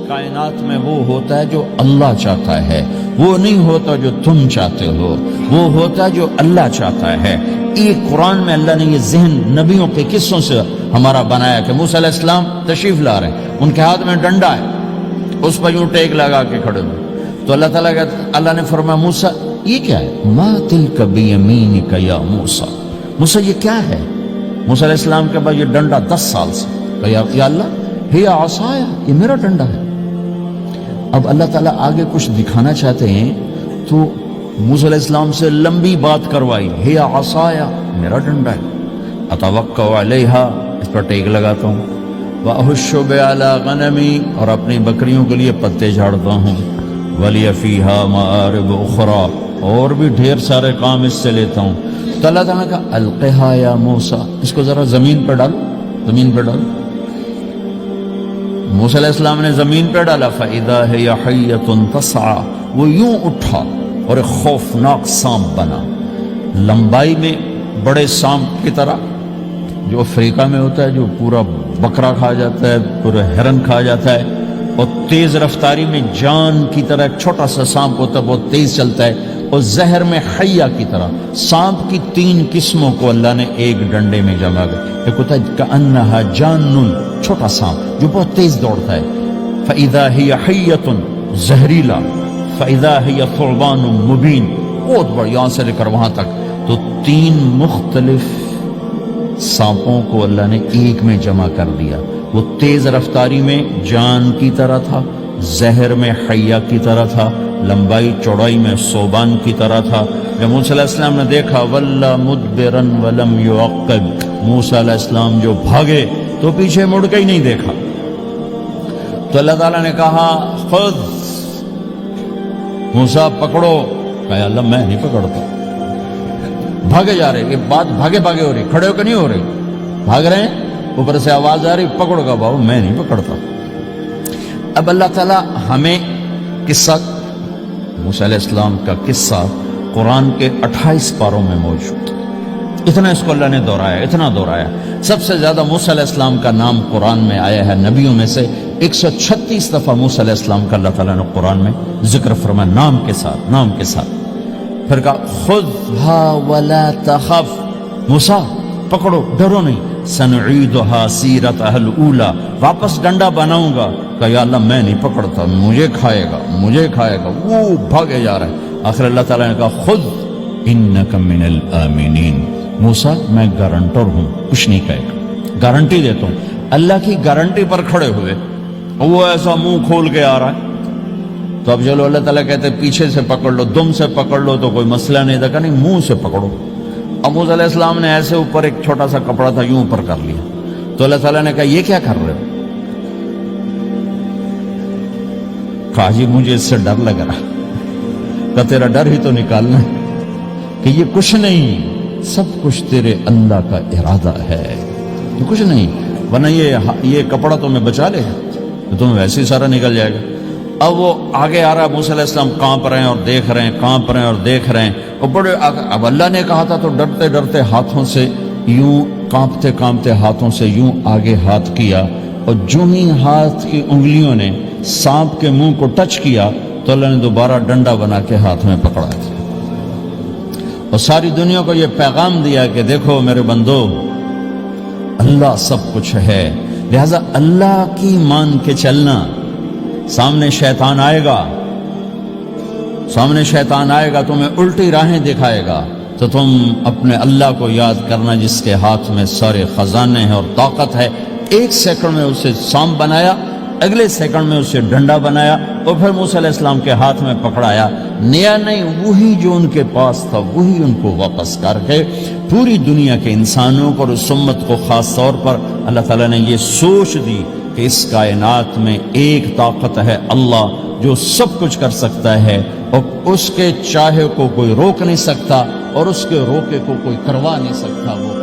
کائنات میں وہ ہوتا ہے جو اللہ چاہتا ہے، وہ نہیں ہوتا جو تم چاہتے ہو، وہ ہوتا ہے جو اللہ چاہتا ہے۔ ایک قرآن میں اللہ نے یہ ذہن نبیوں کے قصوں سے ہمارا بنایا کہ موسیٰ علیہ السلام تشریف لا رہے ہیں، ان کے ہاتھ میں ڈنڈا ہے، اس پر یوں ٹیک لگا کے کھڑے ہوئے، تو اللہ نے فرمایا موسیٰ یہ کیا ہے؟ ما تلک بیمینک یا موسیٰ، موسیٰ یہ کیا ہے؟ موسیٰ علیہ السلام کے بعد یہ ڈنڈا 10 سال سے، یا اللہ ہی عصایا، یہ میرا ڈنڈا ہے۔ اب اللہ تعالیٰ آگے کچھ دکھانا چاہتے ہیں تو موسیٰ علیہ السلام سے لمبی بات کروائی، ہی عصایا، میرا ڈنڈا ہے، اتوکل علیہا، اس پر ٹیک لگاتا ہوں، وأحش بها غنمی، اور اپنی بکریوں کے لیے پتے جھاڑتا ہوں، ولی فیہا مآرب اخرى، اور بھی ڈھیر سارے کام اس سے لیتا ہوں۔ تو اللہ تعالیٰ کا القہا یا موسیٰ، اس کو ذرا زمین پہ ڈالو، زمین پہ ڈالو۔ موسیٰ علیہ السلام نے زمین پہ ڈالا، فَإِذَا هِيَ حَيَّةٌ تَسْعَىٰ، وہ یوں اٹھا اور ایک خوفناک سانپ بنا، لمبائی میں بڑے سانپ کی طرح جو افریقہ میں ہوتا ہے، جو پورا بکرا کھا جاتا ہے، پورا ہرن کھا جاتا ہے، اور تیز رفتاری میں جان کی طرح ایک چھوٹا سا سانپ ہوتا ہے، بہت تیز چلتا ہے، اور زہر میں حیہ کی طرح۔ سانپ کی 3 قسموں کو اللہ نے ایک ڈنڈے میں جمع کر، ایک ہوتا ہے کأنہا جان، چھوٹا سانپ جو بہت تیز دوڑتا ہے، فَإِذَا هِيَ حَيَّةٌ زہریلا، فَإِذَا هِيَ ثُعْبَانٌ مُبِينٌ، بہت بڑا، یہاں سے لے کر وہاں تک۔ تو 3 مختلف سانپوں کو اللہ نے ایک میں جمع کر دیا، وہ تیز رفتاری میں جان کی طرح تھا، زہر میں حیہ کی طرح تھا، لمبائی چوڑائی میں ثعبان کی طرح تھا۔ جب موسیٰ علیہ السلام نے دیکھا وَلَّا مُدْبِرًا وَلَمْ يُعَقِّبْ، موسیٰ علیہ السلام جو بھاگے تو پیچھے مڑ کے ہی نہیں دیکھا، تو اللہ تعالیٰ نے کہا خذ موسیٰ، پکڑو، کہا اللہ میں نہیں پکڑتا، بھاگے جا رہے، یہ بات بھاگے بھاگے ہو رہی، کھڑے ہو کے نہیں ہو رہی، بھاگ رہے ہیں، اوپر سے آواز آ رہی پکڑو گا، بابا میں نہیں پکڑتا۔ اب اللہ تعالیٰ ہمیں قصہ موسیٰ علیہ السلام کا قصہ قرآن کے 28 پاروں میں موجود، اتنا اس کو اللہ نے دہرایا، اتنا دہرایا۔ سب سے زیادہ موسیٰ علیہ السلام کا نام قرآن میں آیا ہے نبیوں میں سے، 136 دفعہ موسیٰ علیہ السلام کا اللہ تعالیٰ نے قرآن میں ذکر فرمایا، نام کے ساتھ، نام کے ساتھ۔ پھر کہا خذها ولا تخف، موسیٰ پکڑو، ڈرو نہیں، سنعیدها سیرتها الاولی، واپس ڈنڈا بناؤں گا، کہا یا اللہ میں نہیں پکڑتا، مجھے کھائے گا، مجھے کھائے گا، وہ بھاگے جا رہا ہے۔ آخر اللہ تعالیٰ نے کہا خذ انک من الآمنین، موسیٰ میں گارنٹر ہوں، کچھ نہیں کہے گا، گارنٹی دیتا ہوں۔ اللہ کی گارنٹی پر کھڑے ہوئے، وہ ایسا منہ کھول کے آ رہا ہے، تو اب چلو اللہ تعالیٰ کہتے ہیں پیچھے سے پکڑ لو، دم سے پکڑ لو تو کوئی مسئلہ نہیں تھا، کہ نہیں منہ سے پکڑو۔ اب موسیٰ علیہ السلام نے ایسے اوپر ایک چھوٹا سا کپڑا تھا یوں اوپر کر لیا، تو اللہ تعالیٰ نے کہا یہ کیا کر رہے ہو؟ کہا جی مجھے اس سے ڈر لگ رہا، کہ تیرا ڈر ہی تو نکالنا ہے، کہ یہ کچھ نہیں، سب کچھ تیرے اللہ کا ارادہ ہے، یہ کچھ نہیں، ورنہ یہ کپڑا تمہیں بچا لے گا، تو تمہیں ویسے ہی سارا نکل جائے گا۔ اب وہ آگے آ رہا ہے، موسیٰ علیہ السلام کانپ رہے ہیں اور دیکھ رہے ہیں، کانپ رہے ہیں اور دیکھ رہے ہیں، اور بڑے اب اللہ نے کہا تھا تو ڈرتے ڈرتے ہاتھوں سے یوں، کانپتے کانپتے ہاتھوں سے یوں آگے ہاتھ کیا، اور جو ہی ہاتھ کی انگلیوں نے سانپ کے منہ کو ٹچ کیا تو اللہ نے دوبارہ ڈنڈا بنا کے ہاتھ میں پکڑا تھا، اور ساری دنیا کو یہ پیغام دیا کہ دیکھو میرے بندو، اللہ سب کچھ ہے، لہذا اللہ کی مان کے چلنا۔ سامنے شیطان آئے گا، سامنے شیطان آئے گا، تمہیں الٹی راہیں دکھائے گا، تو تم اپنے اللہ کو یاد کرنا جس کے ہاتھ میں سارے خزانے ہیں اور طاقت ہے۔ 1 سیکنڈ میں اسے سانپ بنایا، اگلے سیکنڈ میں اسے ڈنڈا بنایا، اور پھر موسیٰ علیہ السلام کے ہاتھ میں پکڑایا، نیا نہیں، وہی جو ان کے پاس تھا وہی ان کو واپس کر کے پوری دنیا کے انسانوں کو اور اس امت کو خاص طور پر اللہ تعالیٰ نے یہ سوچ دی کہ اس کائنات میں ایک طاقت ہے اللہ جو سب کچھ کر سکتا ہے، اور اس کے چاہے کو کوئی روک نہیں سکتا، اور اس کے روکے کو کوئی کروا نہیں سکتا، وہ